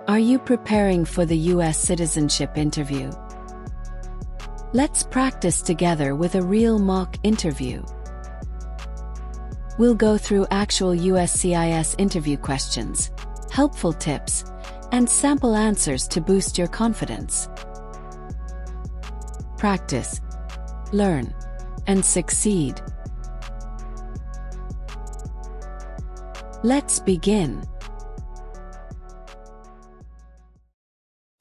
Are you preparing for the US citizenship interview? Let's practice together with a real mock interview. We'll go through actual USCIS interview questions, helpful tips, and sample answers to boost your confidence. Practice, learn, and succeed. Let's begin.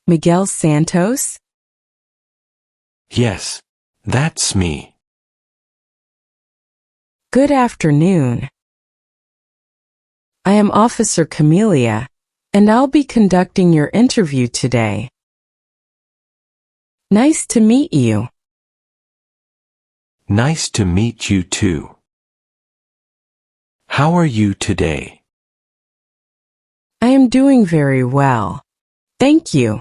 Miguel Santos? Yes, that's me. Good afternoon. I am Officer Camelia, and I'll be conducting your interview today. Nice to meet you. Nice to meet you too. How are you today? I am doing very well. Thank you.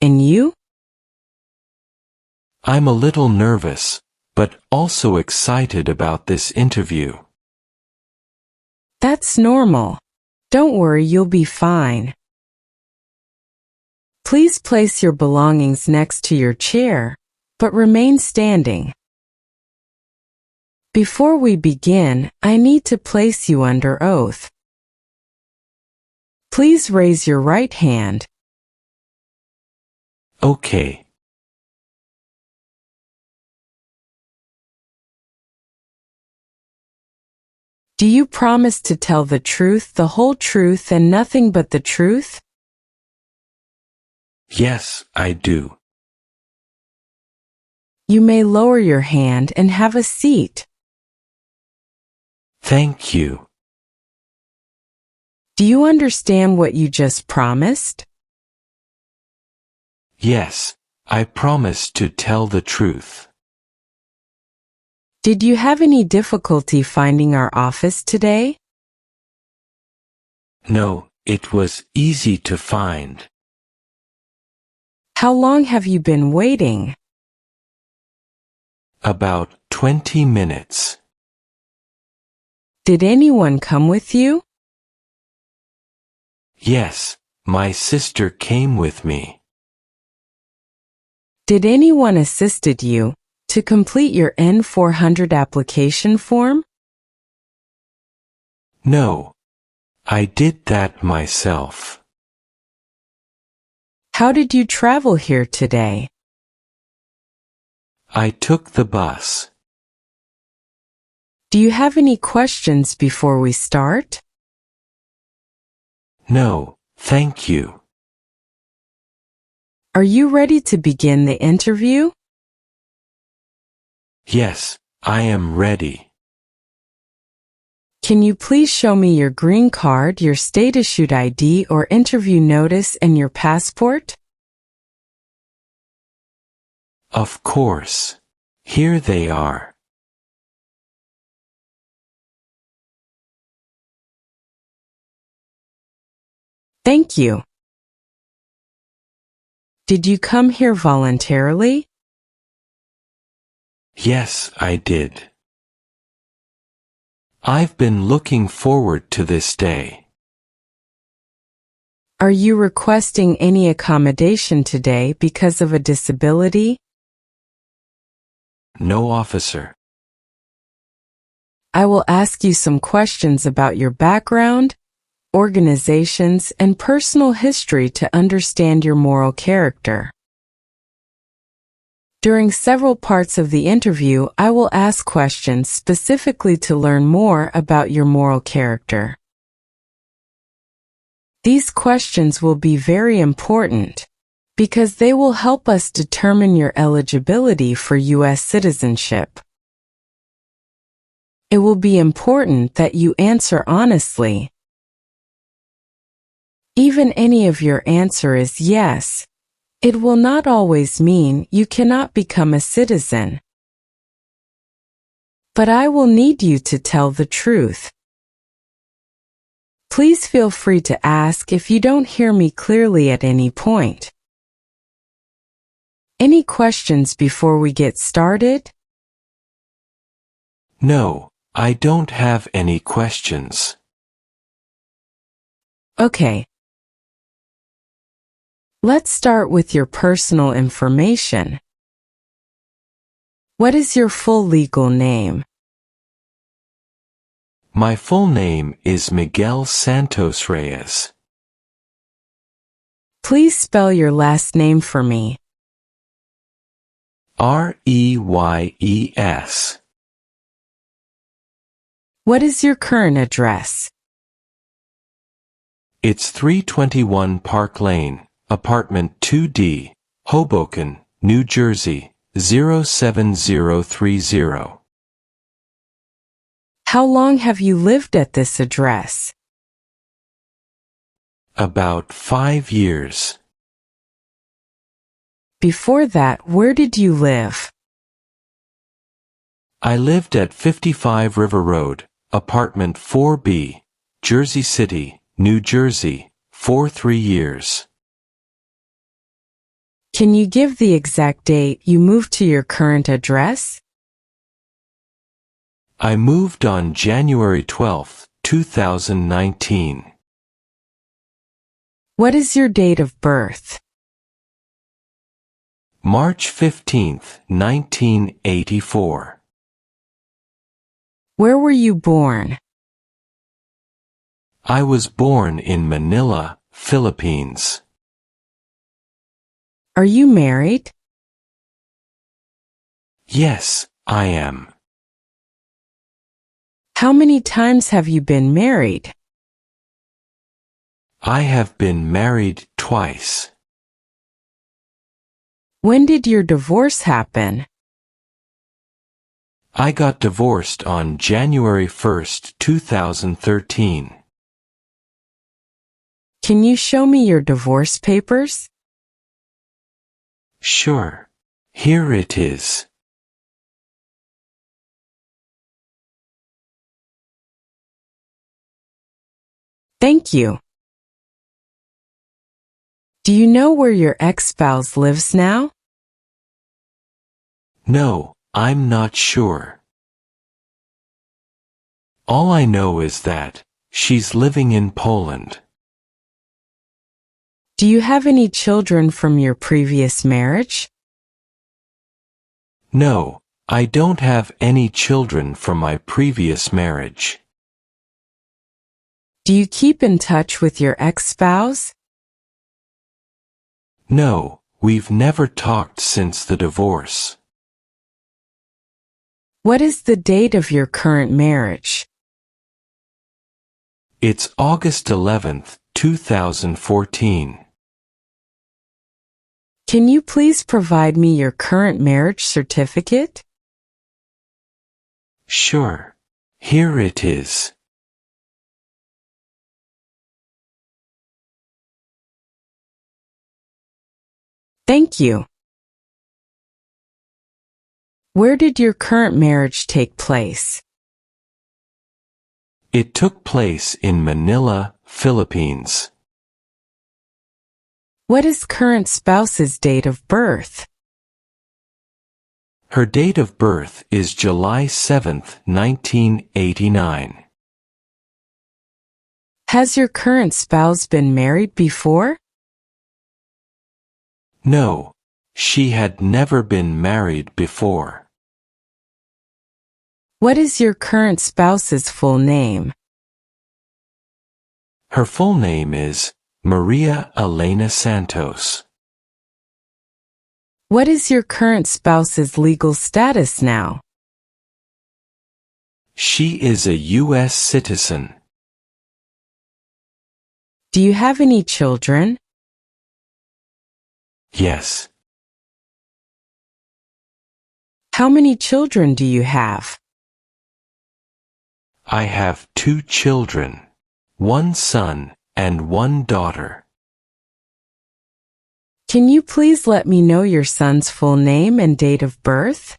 And you? I'm a little nervous, but also excited about this interview. That's normal. Don't worry, you'll be fine. Please place your belongings next to your chair, but remain standing. Before we begin, I need to place you under oath. Please raise your right hand. Okay. Do you promise to tell the truth, the whole truth, and nothing but the truth? Yes, I do. You may lower your hand and have a seat. Thank you. Do you understand what you just promised? Yes, I promise to tell the truth. Did you have any difficulty finding our office today? No, it was easy to find. How long have you been waiting? About 20 minutes. Did anyone come with you? Yes, my sister came with me. Did anyone assisted you to complete your N-400 application form? No, I did that myself. How did you travel here today? I took the bus. Do you have any questions before we start? No, thank you. Are you ready to begin the interview? Yes, I am ready. Can you please show me your green card, your state-issued ID or interview notice, and your passport? Of course. Here they are. Thank you. Did you come here voluntarily? Yes, I did. I've been looking forward to this day. Are you requesting any accommodation today because of a disability? No, officer. I will ask you some questions about your background, organizations, and personal history to understand your moral character. During several parts of the interview, I will ask questions specifically to learn more about your moral character. These questions will be very important because they will help us determine your eligibility for US citizenship. It will be important that you answer honestly. Even any of your answer is yes, it will not always mean you cannot become a citizen. But I will need you to tell the truth. Please feel free to ask if you don't hear me clearly at any point. Any questions before we get started? No, I don't have any questions. Okay. Let's start with your personal information. What is your full legal name? My full name is Miguel Santos Reyes. Please spell your last name for me. Reyes. What is your current address? It's 321 Park Lane, Apartment 2D, Hoboken, New Jersey, 07030. How long have you lived at this address? About 5 years. Before that, where did you live? I lived at 55 River Road, Apartment 4B, Jersey City, New Jersey, for 3 years. Can you give the exact date you moved to your current address? I moved on January 12, 2019. What is your date of birth? March 15, 1984. Where were you born? I was born in Manila, Philippines. Are you married? Yes, I am. How many times have you been married? I have been married twice. When did your divorce happen? I got divorced on January 1, 2013. Can you show me your divorce papers? Sure. Here it is. Thank you. Do you know where your ex-spouse lives now? No, I'm not sure. All I know is that she's living in Poland. Do you have any children from your previous marriage? No, I don't have any children from my previous marriage. Do you keep in touch with your ex-spouse? No, we've never talked since the divorce. What is the date of your current marriage? It's August 11, 2014. Can you please provide me your current marriage certificate? Sure. Here it is. Thank you. Where did your current marriage take place? It took place in Manila, Philippines. What is current spouse's date of birth? Her date of birth is July 7, 1989. Has your current spouse been married before? No, she had never been married before. What is your current spouse's full name? Her full name is Maria Elena Santos. What is your current spouse's legal status now? She is a US citizen. Do you have any children? Yes. How many children do you have? I have 2 children, 1 son and 1 daughter. Can you please let me know your son's full name and date of birth?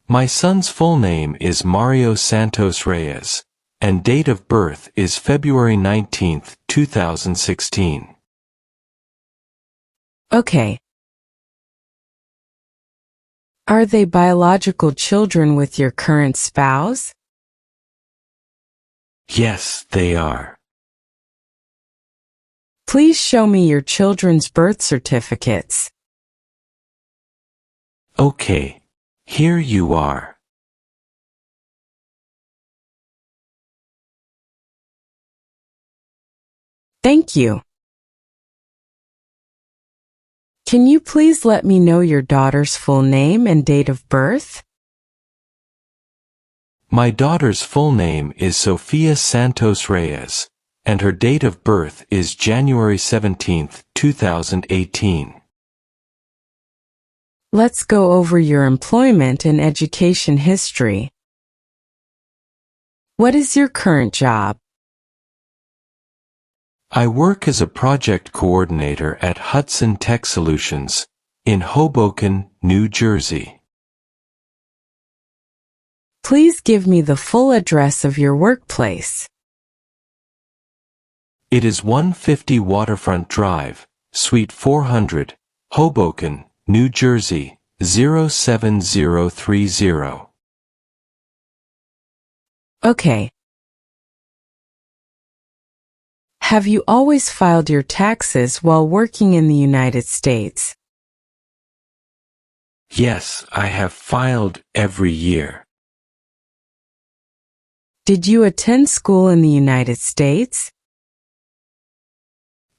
My son's full name is Mario Santos Reyes, and date of birth is February 19, 2016. Okay. Are they biological children with your current spouse? Yes, they are. Please show me your children's birth certificates. Okay. Here you are. Thank you. Can you please let me know your daughter's full name and date of birth? My daughter's full name is Sofia Santos Reyes, and her date of birth is January 17, 2018. Let's go over your employment and education history. What is your current job? I work as a project coordinator at Hudson Tech Solutions in Hoboken, New Jersey. Please give me the full address of your workplace. It is 150 Waterfront Drive, Suite 400, Hoboken, New Jersey, 07030. Okay. Have you always filed your taxes while working in the United States? Yes, I have filed every year. Did you attend school in the United States?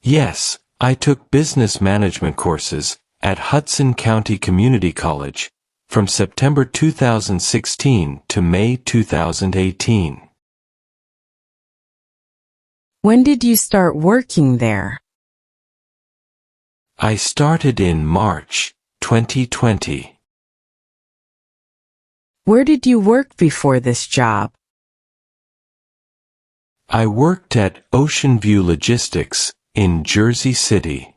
Yes, I took business management courses at Hudson County Community College from September 2016 to May 2018. When did you start working there? I started in March 2020. Where did you work before this job? I worked at Ocean View Logistics in Jersey City.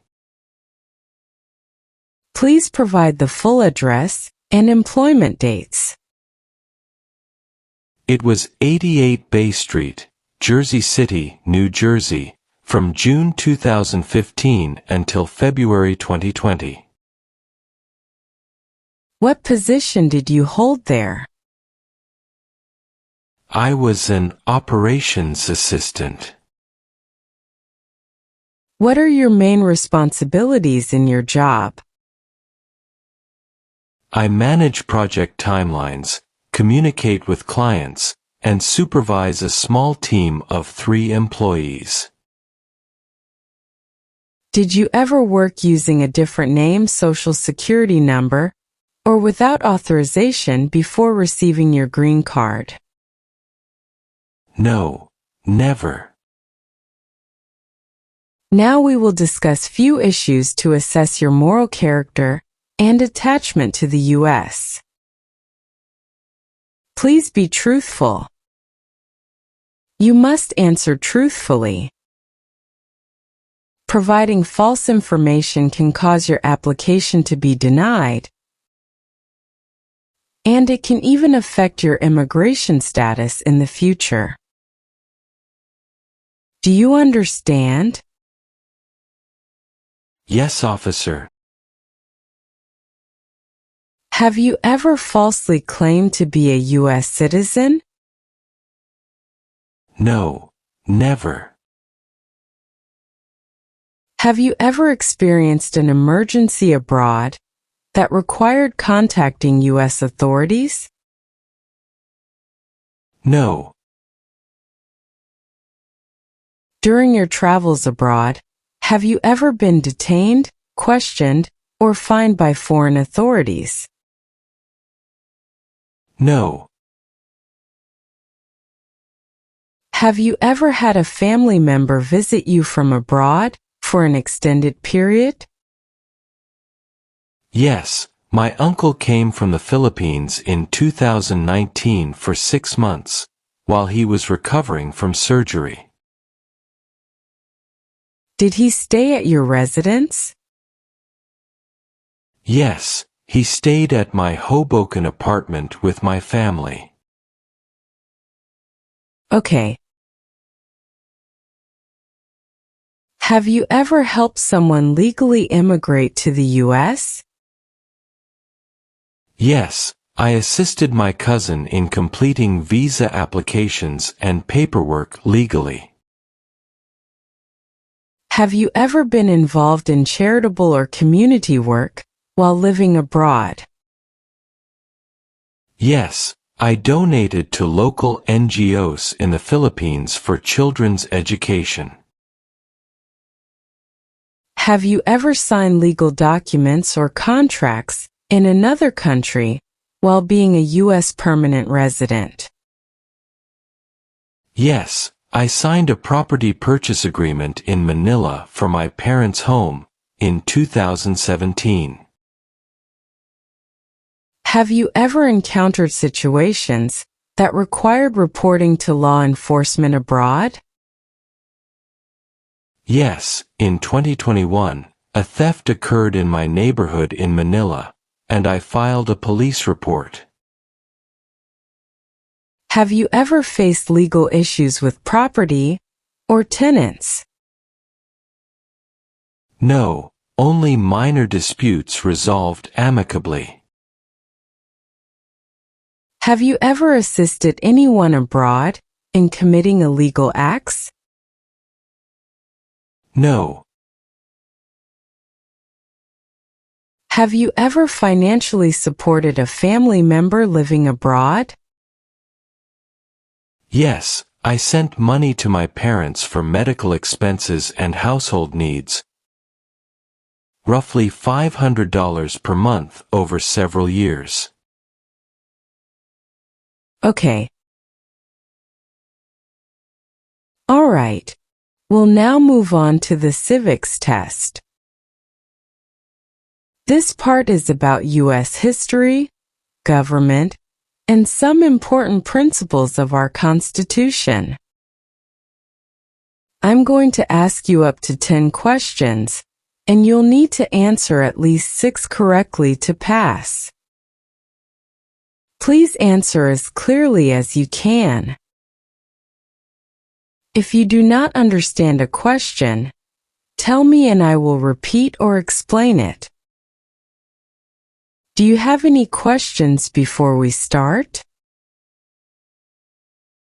Please provide the full address and employment dates. It was 88 Bay Street, Jersey City, New Jersey, from June 2015 until February 2020. What position did you hold there? I was an operations assistant. What are your main responsibilities in your job? I manage project timelines, communicate with clients, and supervise a small team of 3 employees. Did you ever work using a different name, social security number, or without authorization before receiving your green card? No, never. Now we will discuss few issues to assess your moral character and attachment to the U.S. Please be truthful. You must answer truthfully. Providing false information can cause your application to be denied, and it can even affect your immigration status in the future. Do you understand? Yes, officer. Have you ever falsely claimed to be a U.S. citizen? No, never. Have you ever experienced an emergency abroad that required contacting U.S. authorities? No. During your travels abroad, have you ever been detained, questioned, or fined by foreign authorities? No. Have you ever had a family member visit you from abroad for an extended period? Yes, my uncle came from the Philippines in 2019 for 6 months, while he was recovering from surgery. Did he stay at your residence? Yes, he stayed at my Hoboken apartment with my family. Okay. Have you ever helped someone legally immigrate to the U.S.? Yes, I assisted my cousin in completing visa applications and paperwork legally. Have you ever been involved in charitable or community work while living abroad? Yes, I donated to local NGOs in the Philippines for children's education. Have you ever signed legal documents or contracts in another country while being a U.S. permanent resident? Yes, I signed a property purchase agreement in Manila for my parents' home in 2017. Have you ever encountered situations that required reporting to law enforcement abroad? Yes, in 2021, a theft occurred in my neighborhood in Manila, and I filed a police report. Have you ever faced legal issues with property or tenants? No, only minor disputes resolved amicably. Have you ever assisted anyone abroad in committing illegal acts? No. Have you ever financially supported a family member living abroad? Yes, I sent money to my parents for medical expenses and household needs, roughly $500 per month over several years. Okay. All right. We'll now move on to the civics test. This part is about U.S. history, government, and some important principles of our Constitution. I'm going to ask you up to 10 questions, and you'll need to answer at least 6 correctly to pass. Please answer as clearly as you can. If you do not understand a question, tell me and I will repeat or explain it. Do you have any questions before we start?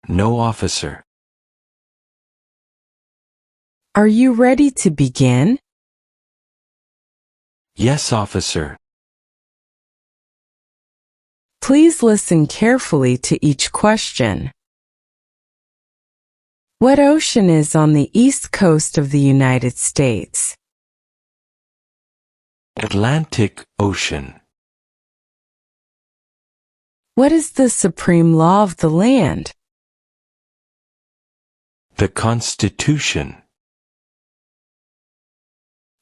No, officer. Are you ready to begin? Yes, officer. Please listen carefully to each question. What ocean is on the east coast of the United States? Atlantic Ocean. What is the supreme law of the land? The Constitution.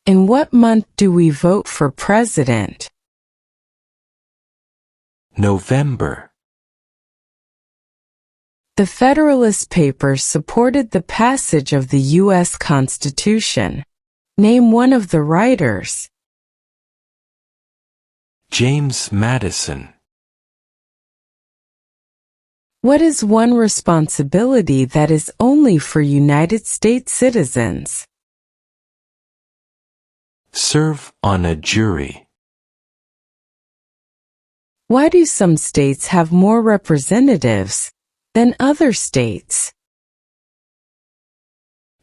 In what month do we vote for president? November. The Federalist Papers supported the passage of the U.S. Constitution. Name one of the writers. James Madison. What is one responsibility that is only for United States citizens? Serve on a jury. Why do some states have more representatives than other states?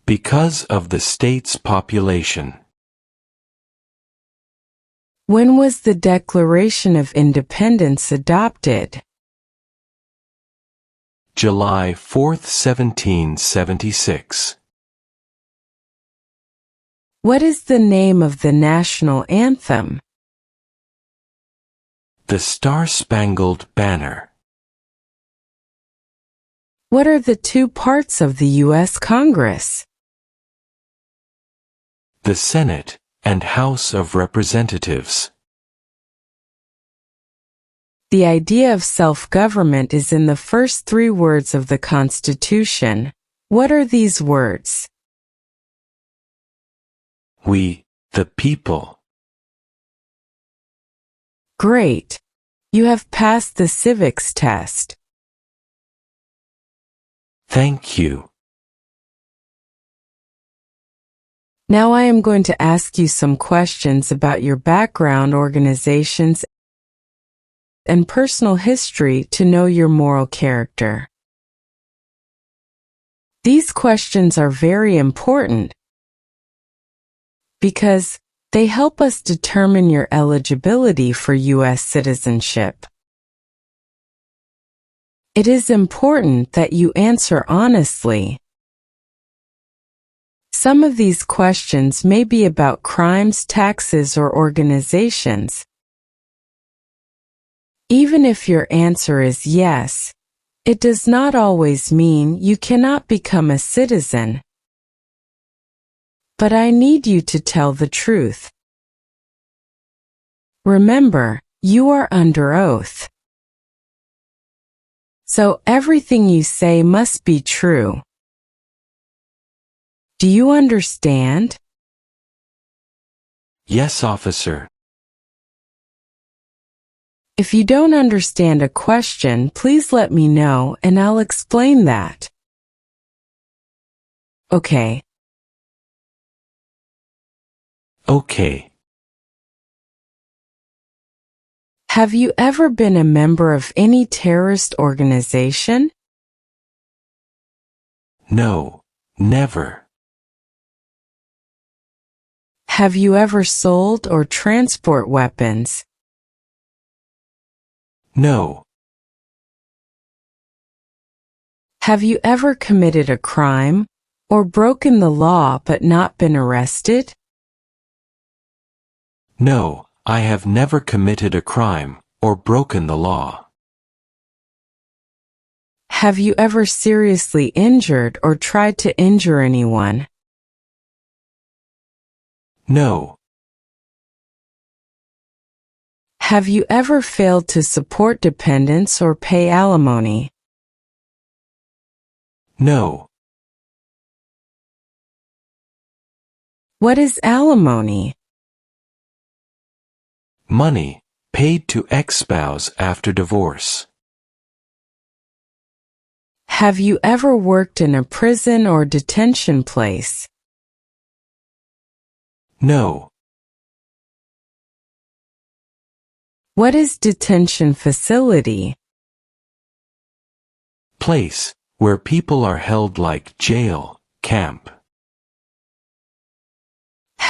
Because of the state's population. When was the Declaration of Independence adopted? July 4, 1776. What is the name of the national anthem? The Star-Spangled Banner. What are the two parts of the U.S. Congress? The Senate and House of Representatives. The idea of self-government is in the first 3 words of the Constitution. What are these words? We, the people. Great. You have passed the civics test. Thank you. Now I am going to ask you some questions about your background, organizations, and personal history to know your moral character. These questions are very important because they help us determine your eligibility for U.S. citizenship. It is important that you answer honestly. Some of these questions may be about crimes, taxes, or organizations. Even if your answer is yes, it does not always mean you cannot become a citizen. But I need you to tell the truth. Remember, you are under oath. So everything you say must be true. Do you understand? Yes, officer. If you don't understand a question, please let me know and I'll explain that. Okay. Okay. Have you ever been a member of any terrorist organization? No, never. Have you ever sold or transport weapons? No. Have you ever committed a crime or broken the law but not been arrested? No, I have never committed a crime or broken the law. Have you ever seriously injured or tried to injure anyone? No. Have you ever failed to support dependents or pay alimony? No. What is alimony? Money paid to ex-spouse after divorce. Have you ever worked in a prison or detention place? No. What is detention facility? Place where people are held like jail, camp.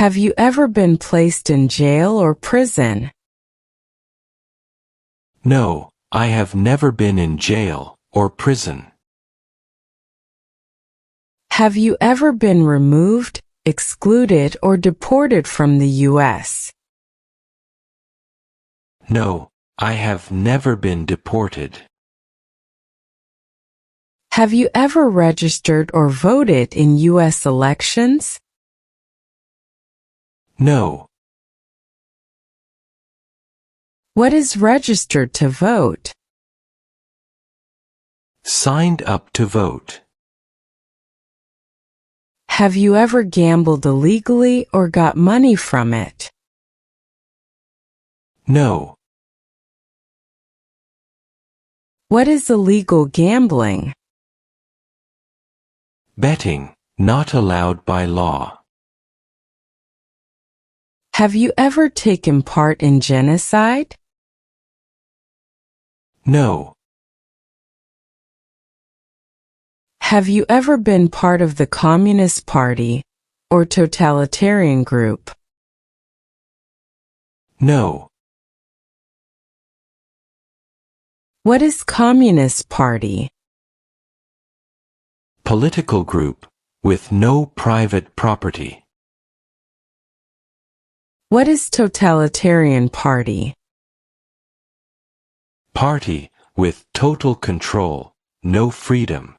Have you ever been placed in jail or prison? No, I have never been in jail or prison. Have you ever been removed, excluded, or deported from the U.S.? No, I have never been deported. Have you ever registered or voted in U.S. elections? No. What is registered to vote? Signed up to vote. Have you ever gambled illegally or got money from it? No. What is illegal gambling? Betting, not allowed by law. Have you ever taken part in genocide? No. Have you ever been part of the Communist Party or totalitarian group? No. What is Communist Party? Political group with no private property. What is totalitarian party? Party with total control, no freedom.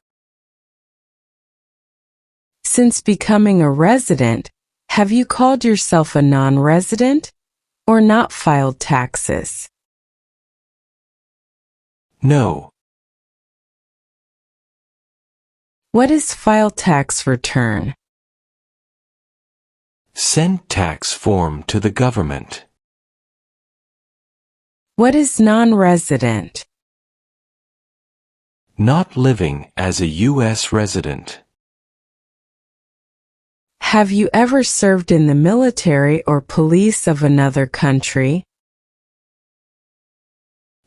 Since becoming a resident, have you called yourself a non-resident or not filed taxes? No. What is file tax return? Send tax form to the government. What is non-resident? Not living as a U.S. resident. Have you ever served in the military or police of another country?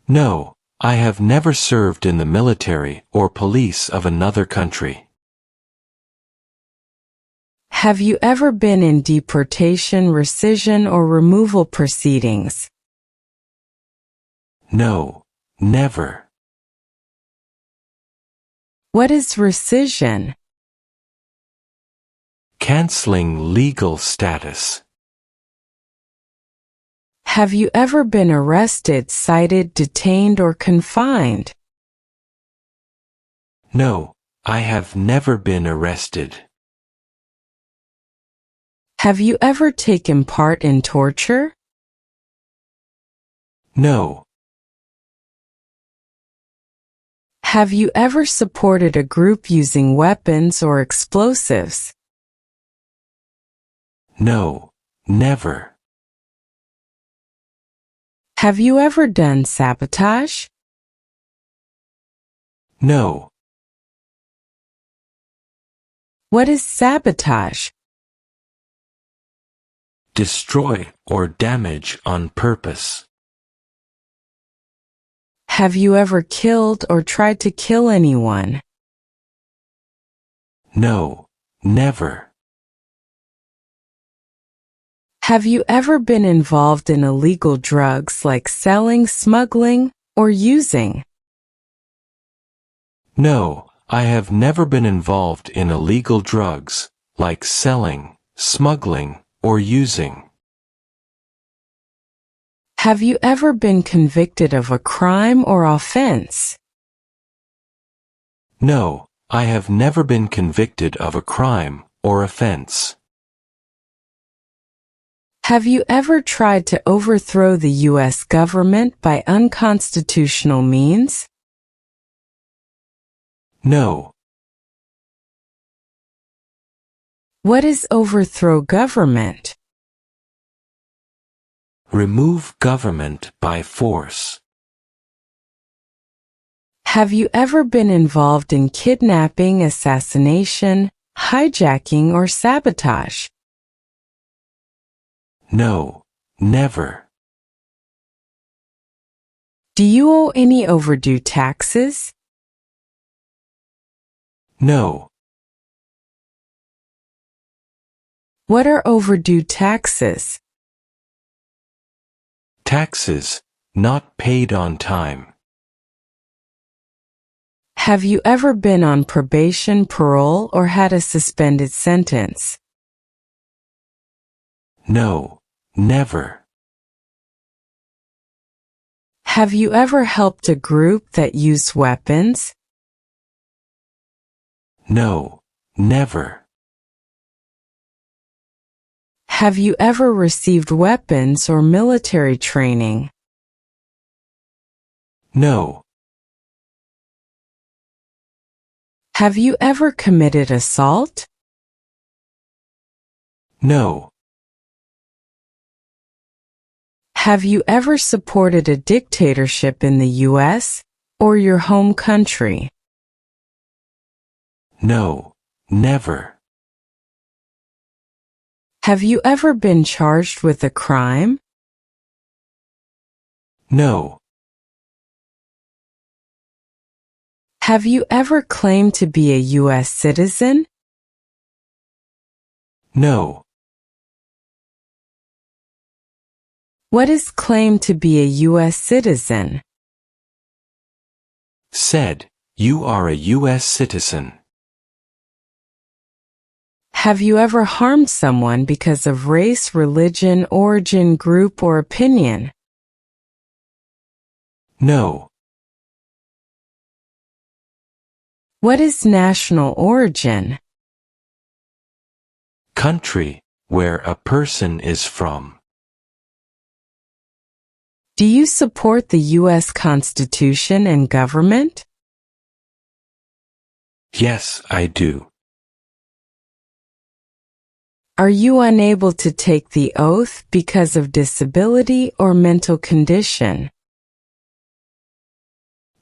No, I have never served in the military or police of another country. Have you ever been in deportation, rescission, or removal proceedings? No, never. What is rescission? Canceling legal status. Have you ever been arrested, cited, detained, or confined? No, I have never been arrested. Have you ever taken part in torture? No. Have you ever supported a group using weapons or explosives? No, never. Have you ever done sabotage? No. What is sabotage? Destroy or damage on purpose. Have you ever killed or tried to kill anyone? No, never. Have you ever been involved in illegal drugs like selling, smuggling, or using? No, I have never been involved in illegal drugs, like selling, smuggling, or using. Have you ever been convicted of a crime or offense? No, I have never been convicted of a crime or offense. Have you ever tried to overthrow the U.S. government by unconstitutional means? No. What is overthrow government? Remove government by force. Have you ever been involved in kidnapping, assassination, hijacking, or sabotage? No, never. Do you owe any overdue taxes? No. What are overdue taxes? Taxes, not paid on time. Have you ever been on probation, parole, or had a suspended sentence? No, never. Have you ever helped a group that used weapons? No, never. Have you ever received weapons or military training? No. Have you ever committed assault? No. Have you ever supported a dictatorship in the U.S. or your home country? No, never. Have you ever been charged with a crime? No. Have you ever claimed to be a U.S. citizen? No. What is claimed to be a U.S. citizen? Said, you are a U.S. citizen. Have you ever harmed someone because of race, religion, origin, group, or opinion? No. What is national origin? Country, where a person is from. Do you support the U.S. Constitution and government? Yes, I do. Are you unable to take the oath because of disability or mental condition?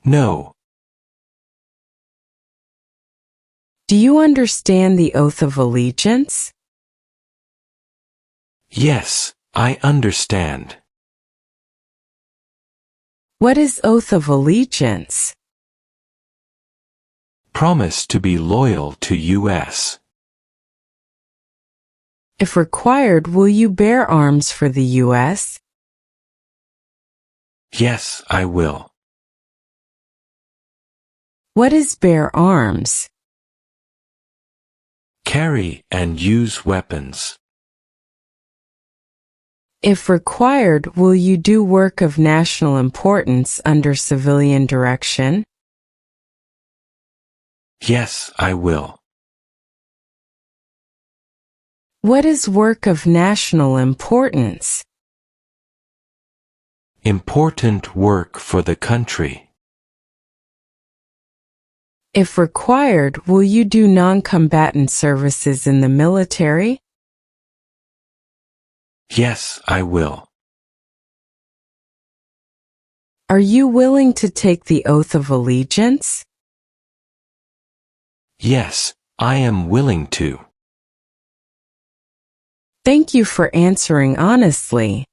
No. Do you understand the oath of allegiance? Yes, I understand. What is oath of allegiance? Promise to be loyal to U.S. If required, will you bear arms for the U.S.? Yes, I will. What is bear arms? Carry and use weapons. If required, will you do work of national importance under civilian direction? Yes, I will. What is work of national importance? Important work for the country. If required, will you do non-combatant services in the military? Yes, I will. Are you willing to take the oath of allegiance? Yes, I am willing to. Thank you for answering honestly.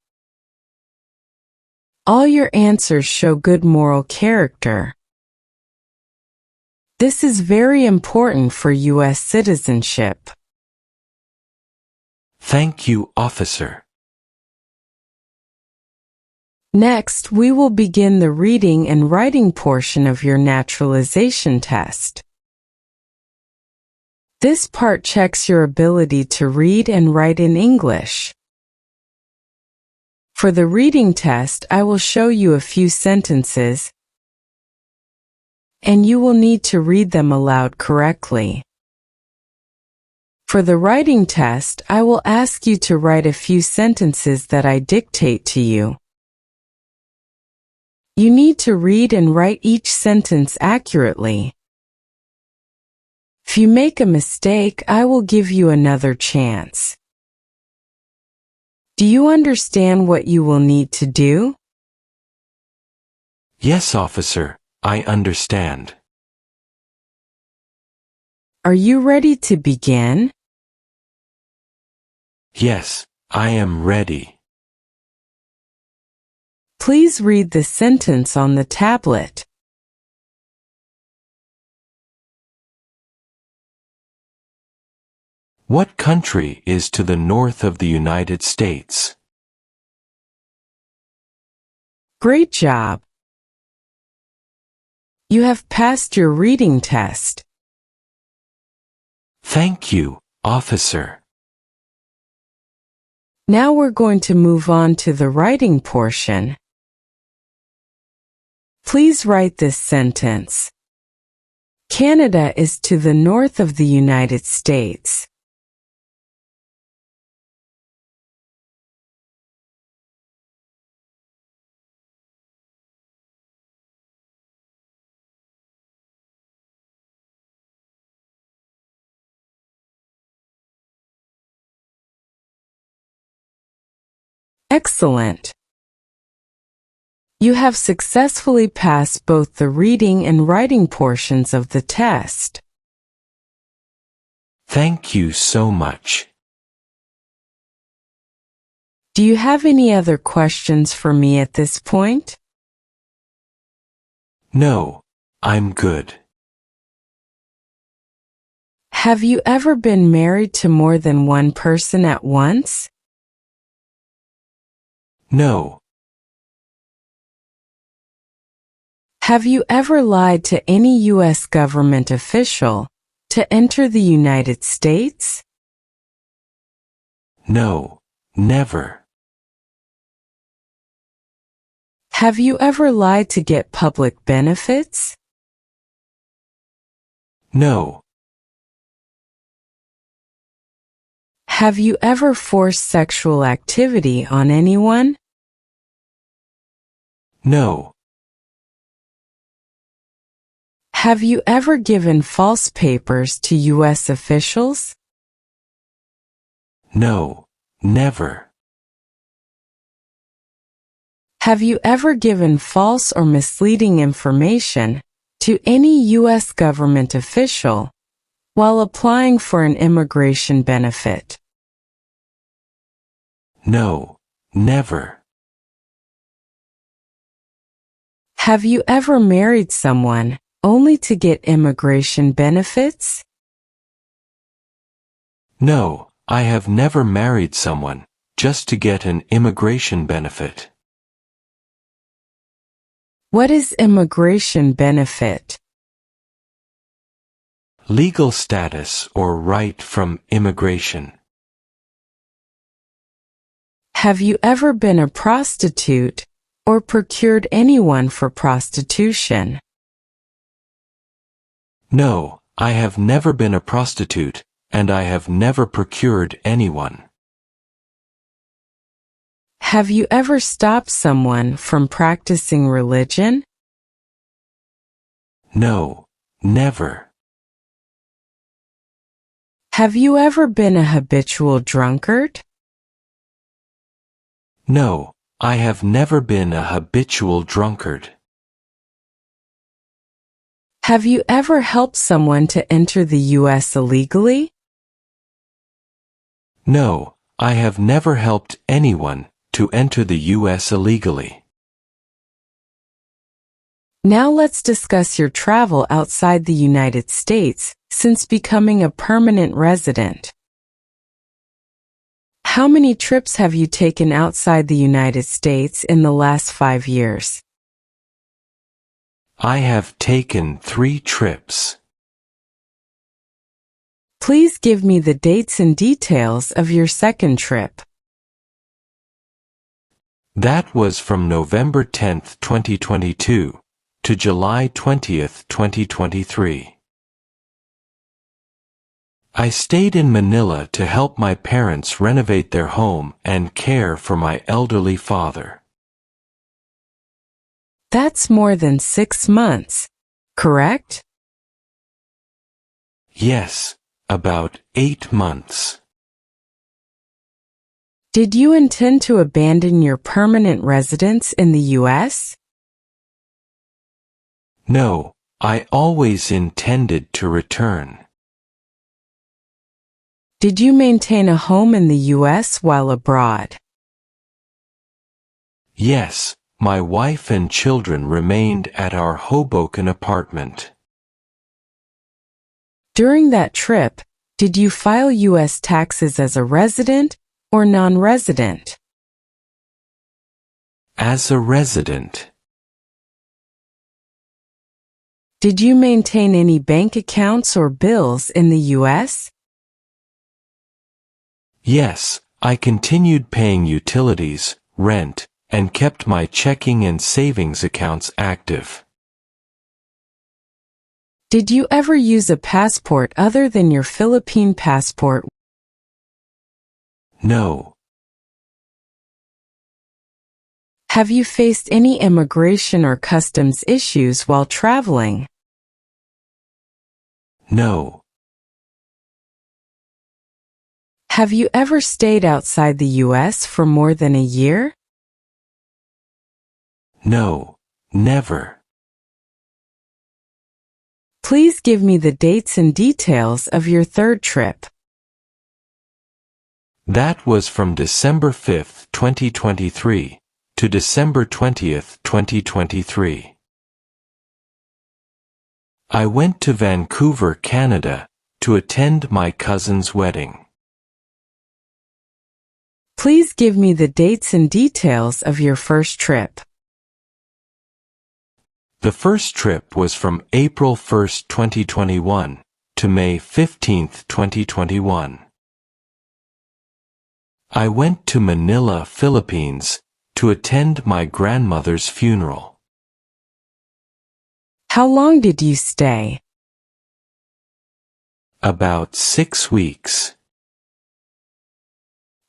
All your answers show good moral character. This is very important for U.S. citizenship. Thank you, officer. Next, we will begin the reading and writing portion of your naturalization test. This part checks your ability to read and write in English. For the reading test, I will show you a few sentences, and you will need to read them aloud correctly. For the writing test, I will ask you to write a few sentences that I dictate to you. You need to read and write each sentence accurately. If you make a mistake, I will give you another chance. Do you understand what you will need to do? Yes, officer, I understand. Are you ready to begin? Yes, I am ready. Please read the sentence on the tablet. What country is to the north of the United States? Great job! You have passed your reading test. Thank you, officer. Now we're going to move on to the writing portion. Please write this sentence. Canada is to the north of the United States. Excellent! You have successfully passed both the reading and writing portions of the test. Thank you so much. Do you have any other questions for me at this point? No, I'm good. Have you ever been married to more than one person at once? No. Have you ever lied to any U.S. government official to enter the United States? No, never. Have you ever lied to get public benefits? No. Have you ever forced sexual activity on anyone? No. Have you ever given false papers to U.S. officials? No, never. Have you ever given false or misleading information to any U.S. government official while applying for an immigration benefit? No, never. Have you ever married someone only to get immigration benefits? No, I have never married someone, just to get an immigration benefit. What is immigration benefit? Legal status or right from immigration. Have you ever been a prostitute or procured anyone for prostitution? No, I have never been a prostitute, and I have never procured anyone. Have you ever stopped someone from practicing religion? No, never. Have you ever been a habitual drunkard? No, I have never been a habitual drunkard. Have you ever helped someone to enter the U.S. illegally? No, I have never helped anyone to enter the U.S. illegally. Now let's discuss your travel outside the United States since becoming a permanent resident. How many trips have you taken outside the United States in the last 5 years? I have taken 3 trips. Please give me the dates and details of your second trip. That was from November 10, 2022, to July 20, 2023. I stayed in Manila to help my parents renovate their home and care for my elderly father. That's more than 6 months, correct? Yes, about 8 months. Did you intend to abandon your permanent residence in the U.S.? No, I always intended to return. Did you maintain a home in the U.S. while abroad? Yes, my wife and children remained at our Hoboken apartment. During that trip, did you file U.S. taxes as a resident or non-resident? As a resident. Did you maintain any bank accounts or bills in the U.S.? Yes, I continued paying utilities, rent, and kept my checking and savings accounts active. Did you ever use a passport other than your Philippine passport? No. Have you faced any immigration or customs issues while traveling? No. Have you ever stayed outside the U.S. for more than a year? No, never. Please give me the dates and details of your third trip. That was from December 5, 2023, to December 20, 2023. I went to Vancouver, Canada, to attend my cousin's wedding. Please give me the dates and details of your first trip. The first trip was from April 1, 2021, to May 15, 2021. I went to Manila, Philippines, to attend my grandmother's funeral. How long did you stay? About 6 weeks.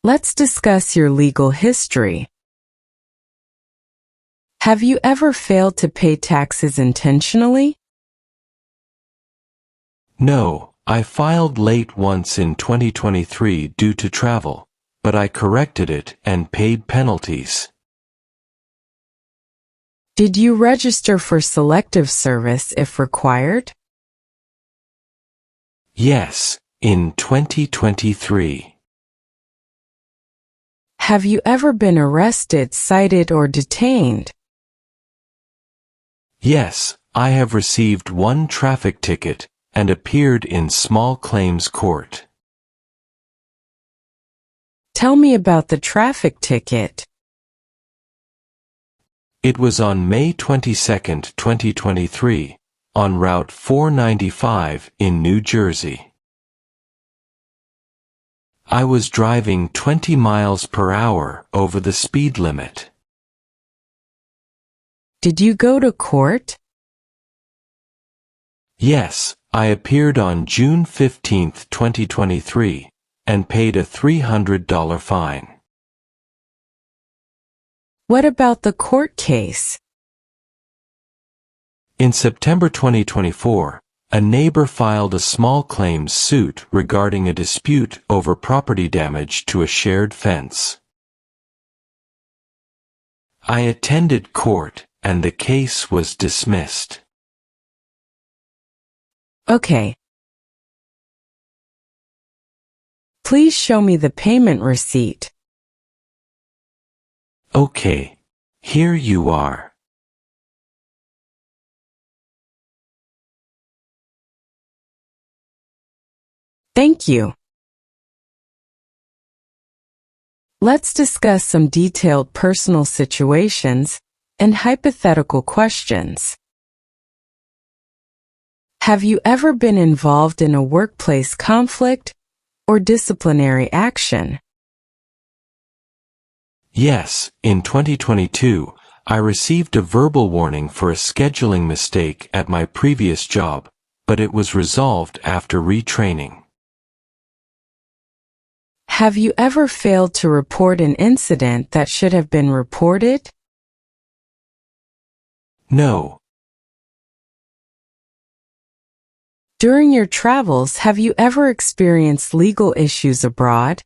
Let's discuss your legal history. Have you ever failed to pay taxes intentionally? No, I filed late once in 2023 due to travel, but I corrected it and paid penalties. Did you register for selective service if required? Yes, in 2023. Have you ever been arrested, cited, or detained? Yes, I have received 1 traffic ticket and appeared in small claims court. Tell me about the traffic ticket. It was on May 22, 2023, on Route 495 in New Jersey. I was driving 20 miles per hour over the speed limit. Did you go to court? Yes, I appeared on June 15, 2023, and paid a $300 fine. What about the court case? In September 2024, a neighbor filed a small claims suit regarding a dispute over property damage to a shared fence. I attended court, and the case was dismissed. Okay. Please show me the payment receipt. Okay, here you are. Thank you. Let's discuss some detailed personal situations and hypothetical questions. Have you ever been involved in a workplace conflict or disciplinary action? Yes, in 2022, I received a verbal warning for a scheduling mistake at my previous job, but it was resolved after retraining. Have you ever failed to report an incident that should have been reported? No. During your travels, have you ever experienced legal issues abroad,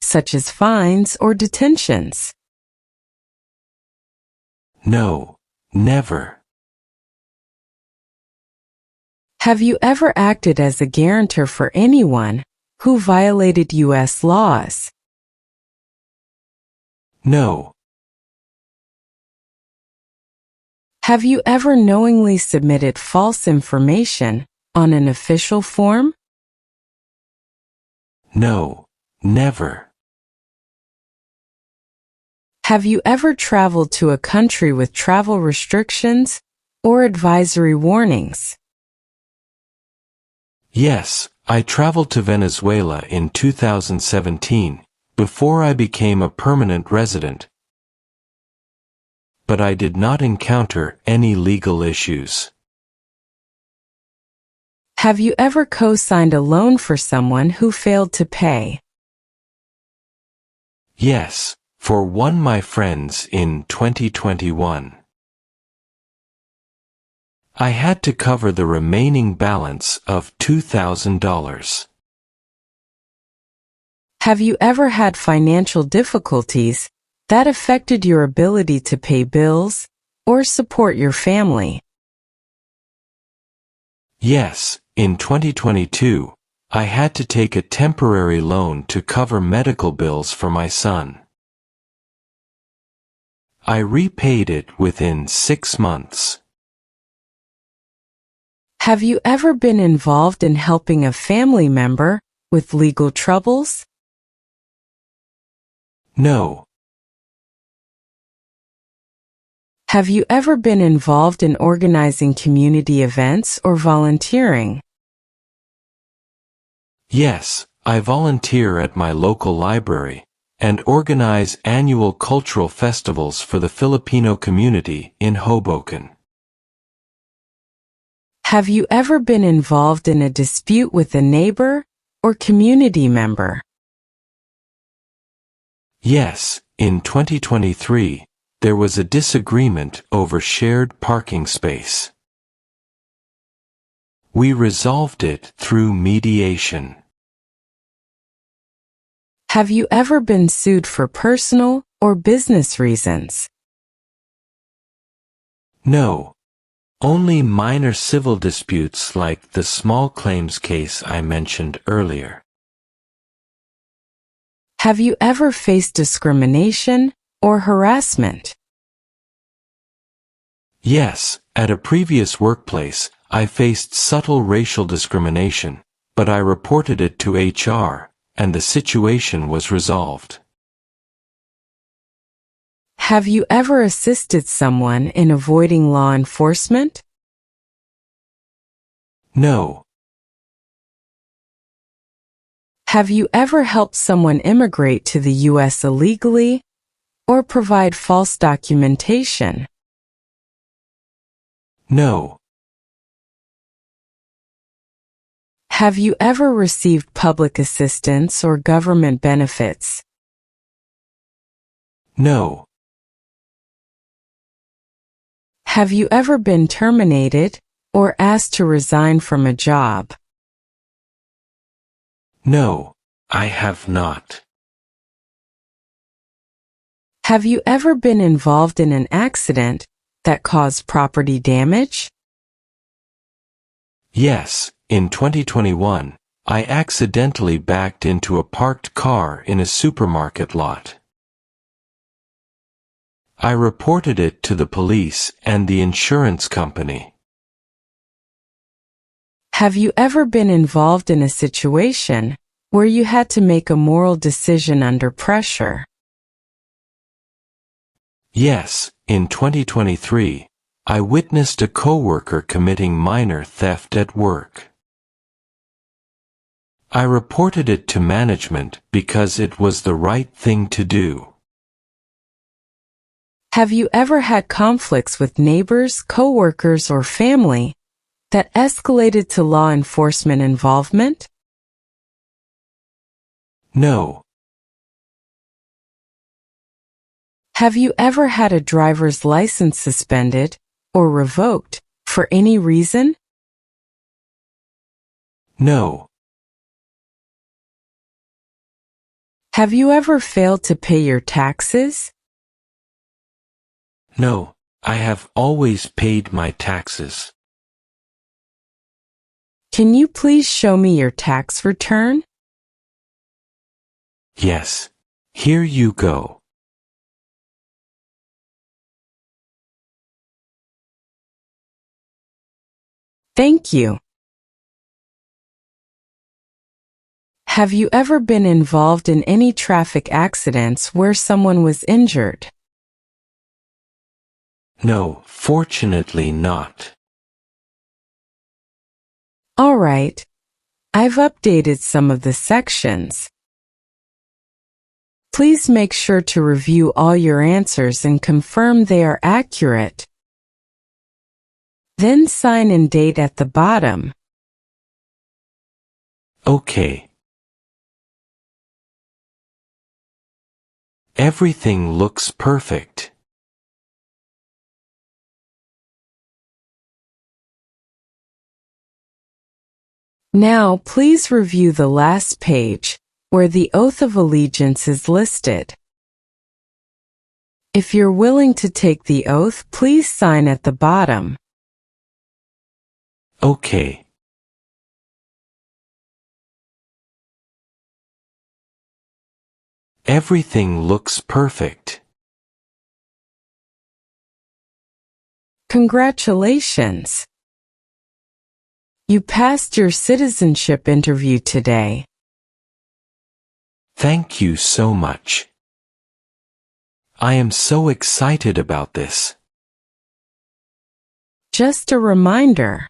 such as fines or detentions? No, never. Have you ever acted as a guarantor for anyone who violated U.S. laws? No. Have you ever knowingly submitted false information on an official form? No, never. Have you ever traveled to a country with travel restrictions or advisory warnings? Yes, I traveled to Venezuela in 2017, before I became a permanent resident, but I did not encounter any legal issues. Have you ever co-signed a loan for someone who failed to pay? Yes, for one of my friends in 2021. I had to cover the remaining balance of $2,000. Have you ever had financial difficulties that affected your ability to pay bills or support your family? Yes, in 2022, I had to take a temporary loan to cover medical bills for my son. I repaid it within 6 months. Have you ever been involved in helping a family member with legal troubles? No. Have you ever been involved in organizing community events or volunteering? Yes, I volunteer at my local library and organize annual cultural festivals for the Filipino community in Hoboken. Have you ever been involved in a dispute with a neighbor or community member? Yes, in 2023, there was a disagreement over shared parking space. We resolved it through mediation. Have you ever been sued for personal or business reasons? No. Only minor civil disputes like the small claims case I mentioned earlier. Have you ever faced discrimination or harassment? Yes, at a previous workplace, I faced subtle racial discrimination, but I reported it to HR, and the situation was resolved. Have you ever assisted someone in avoiding law enforcement? No. Have you ever helped someone immigrate to the U.S. illegally or provide false documentation? No. Have you ever received public assistance or government benefits? No. Have you ever been terminated or asked to resign from a job? No, I have not. Have you ever been involved in an accident that caused property damage? Yes, in 2021, I accidentally backed into a parked car in a supermarket lot. I reported it to the police and the insurance company. Have you ever been involved in a situation where you had to make a moral decision under pressure? Yes, in 2023, I witnessed a coworker committing minor theft at work. I reported it to management because it was the right thing to do. Have you ever had conflicts with neighbors, coworkers, or family that escalated to law enforcement involvement? No. Have you ever had a driver's license suspended or revoked for any reason? No. Have you ever failed to pay your taxes? No, I have always paid my taxes. Can you please show me your tax return? Yes. Here you go. Thank you. Have you ever been involved in any traffic accidents where someone was injured? No, fortunately not. All right. I've updated some of the sections. Please make sure to review all your answers and confirm they are accurate. Then sign and date at the bottom. Okay. Everything looks perfect. Now, please review the last page, where the oath of allegiance is listed. If you're willing to take the oath, please sign at the bottom. Okay. Everything looks perfect. Congratulations! You passed your citizenship interview today. Thank you so much. I am so excited about this. Just a reminder.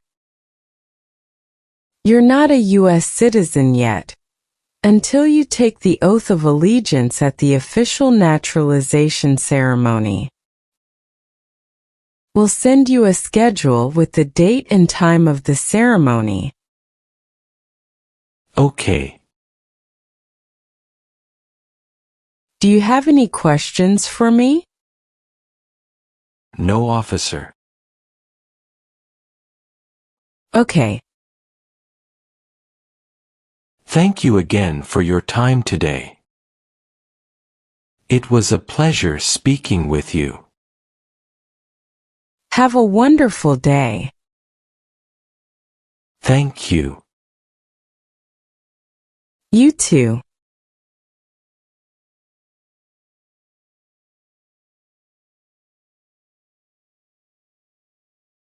You're not a U.S. citizen yet, until you take the oath of allegiance at the official naturalization ceremony. We'll send you a schedule with the date and time of the ceremony. Okay. Do you have any questions for me? No, officer. Okay. Thank you again for your time today. It was a pleasure speaking with you. Have a wonderful day. Thank you. You too.